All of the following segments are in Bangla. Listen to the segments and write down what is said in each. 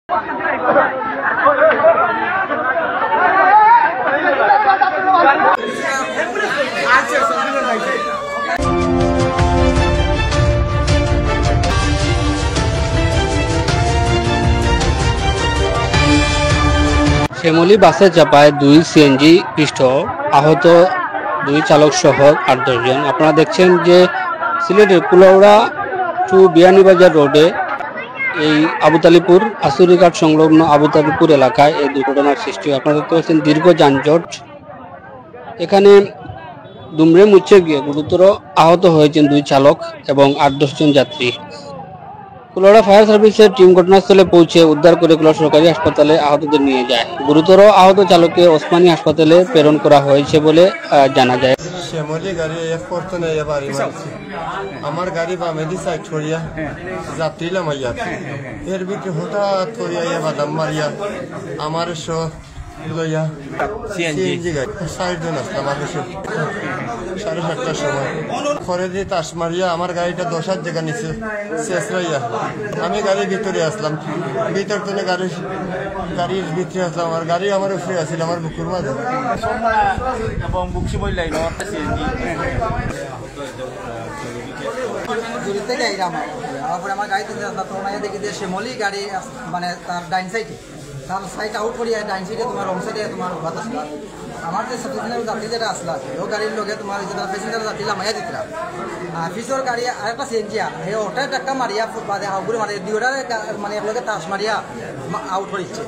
শ্যামলী বাসে চাপায় 2 সিএনজি পৃষ্ঠ আহত 2 চালক সহ 8-10 জন। আপনারা দেখছেন যে সিলেটের কুলাউড়া টু বিয়ানীবাজার রোডে এই আবুতালিপুর আসুরিঘাট সংলগ্ন আবুতালিপুর এলাকায় এই দুর্ঘটনার সৃষ্টি। আপনারা দেখতে পাচ্ছেন দীর্ঘ যানজট। এখানে দুমড়ে মুচড়ে গিয়ে গুরুতর আহত হয়েছেন 2 চালক এবং 8-10 জন যাত্রী। কুলাউড়া ফায়ার সার্ভিসের টিম ঘটনাস্থলে পৌঁছে উদ্ধার করে কুলাউড়া সরকারি হাসপাতালে আহতদের নিয়ে যায়। গুরুতর আহত চালককে ওসমানী হাসপাতালে প্রেরণ করা হয়েছে বলে জানা যায়। শ্যামলী গাড়ি এক পর্তনে বাড়ি মারছে, আমার গাড়ি বামেদি সাইড ছড়িয়া যাত্রীলাম আইয়া, এর ভিতরে হঠাৎ করিয়া বাদাম মারিয়া আমার লইয়া সিএনজি গাড়ি 60 জন আসলাম। আমি 7:30টার সময় খরে দিয়ে তাস মারিয়া আমার গাড়িটা 10 জায়গা নিচে শেষ রইয়া, আমি গাড়ির ভিতরে আসলাম। ভিতর থেকে গাড়ির ভিতরে আসলাম, আমার গাড়ি আমার উপরে আসছিল, আমার বুকুর মাঝে এবং বুকসি বই লাইল আমার গাড়িতে দেখি যে শ্যামলী গাড়ি মানে তার ডাইন সাইডে তার সাইড আউট করিয়া ডাইন সাইডে তোমার রং সাইডে তোমার উপাত আসলা। আমার যে প্যাসেঞ্জার যাত্রী যেটা আসলা ও গাড়ির লগে তোমার প্যাসেঞ্জার যাত্রী লামাইয়া দিতলাম। আর পিছর গাড়ি আরেকটা সিএনজি সেই ওটাই টাক্কা মারিয়া ফুটপাতে হাউগুড়ি মারিয়া দুইটা মানে একলগে তাস মারিয়া আউট করিচ্ছে।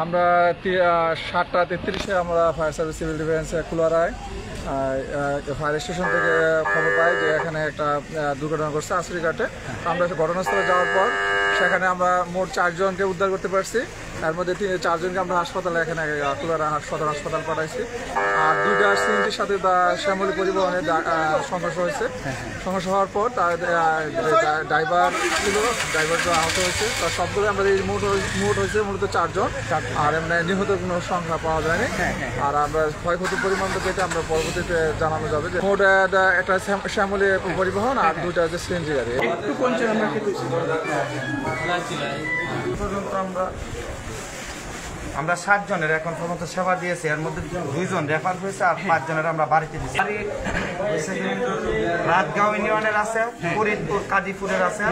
আমরা 7:33-এ আমরা ফায়ার সার্ভিস সিভিল ডিফেন্স কুলাউড়ায় ফায়ার স্টেশন থেকে খবর পাই যে এখানে একটা দুর্ঘটনা ঘটছে আসুরিঘাটে। আমরা ঘটনাস্থলে যাওয়ার পর সেখানে আমরা মোট 4 জনকে উদ্ধার করতে পারছি। তার মধ্যে 4 জনকে আমরা হাসপাতালে এখানে কুলাউড়া সদর হাসপাতাল পাঠাইছি। আর 2টা সিএনজির সাথে শ্যামলী পরিবহনের সংঘর্ষ হয়েছে। সংঘর্ষ হওয়ার পর তার ড্রাইভার ছিল, ড্রাইভার আহত হয়েছে। তার সবগুলো আমাদের মোট হয়েছে মূলত 4 জন। আর এমনি নিহত কোনো সংখ্যা পাওয়া যায়নি। আর আমরা ক্ষয়ক্ষতির পরিমাণটা যেটা আমরা পরবর্তীতে জানানো যাবে যে মোট একটা শ্যামলী পরিবহন আর 2টা হচ্ছে সিএনজি গাড়ি। একটু কমছে আমরা 7 জনের এখন পর্যন্ত সেবা দিয়েছি, এর মধ্যে 2 জন রেফার হয়েছে আর 5 জনের আমরা বাড়িতে দিচ্ছি। রাতগাঁও ইউনিয়নের আছে, ফরিদপুর কাজীপুরের আছে,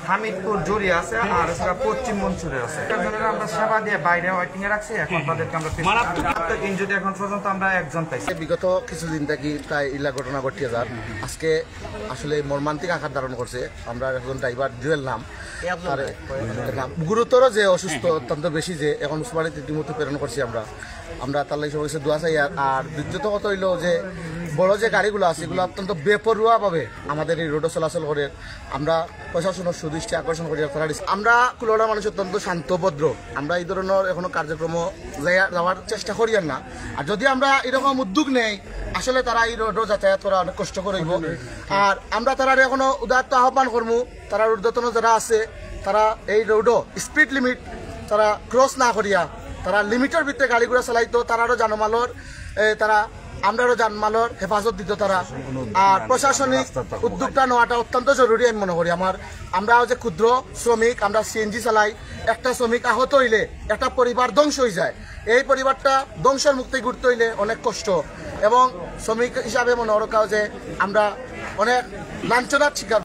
হামিদপুর জুড়ি আছে আর পশ্চিম মনসুরের আছে। জনের আমরা সেবা দিয়ে বাইরে ওয়েটিং এ রাখছি। এখন তাদেরকে আমরা ইনজুরি এখন পর্যন্ত আমরা 1 জন পাইছি। বিগত কিছুদিন থেকে প্রায় ইলা ঘটনা ঘটিয়ে যার আজকে আসলে মর্মান্তিক আকার ধারণ করছে। আমরা একজন ড্রাইভার জুয়েল নাম, গুরুতর যে অসুস্থ অত্যন্ত বেশি, যে এখন উসমানী ইতিমধ্যে প্রেরণ করছি আমরা তার লাগে সবাই দোয়া চাই। আর দ্বিতীয়ত কথা হইল যে বড় যে গাড়িগুলো আছে এগুলো অত্যন্ত বেপরোয়াভাবে আমাদের এই রোডে চলাচল করে। আমরা প্রশাসনের সুদৃষ্টি আকর্ষণ করি। আমরা কুলাউড়া মানুষ অত্যন্ত শান্তভদ্র, আমরা এই ধরনের এখনো কার্যক্রম যাওয়ার চেষ্টা করি না। আর যদি আমরা এরকম উদ্যোগ নেই আসলে তারা এই রোডও যাতায়াত করা অনেক কষ্ট করব। আর আমরা তারা এখনো উদাত্ত আহ্বান করবো, তারা ঊর্ধ্বতন যারা আছে তারা এই রোডও স্পিড লিমিট তারা ক্রস না করিয়া তারা লিমিটের ভিতরে গাড়িগুলো চালাইতো। তারারও জানমালর আমরারও জানমালর হেফাজত দিত তারা। আর প্রশাসনিক উদ্যোগটা নেওয়াটা অত্যন্ত জরুরি আমি মনে করি। আমরা যে ক্ষুদ্র শ্রমিক, আমরা সিএনজি চালাই, একটা শ্রমিক আহত হইলে একটা পরিবার ধ্বংস হয়ে যায়। এই পরিবারটা ধ্বংসের মুক্তি ঘুরতে হইলে অনেক কষ্ট, এবং শ্রমিক হিসাবে মনে রাখাও যে আমরা অনেক লাঞ্ছনার শিকার।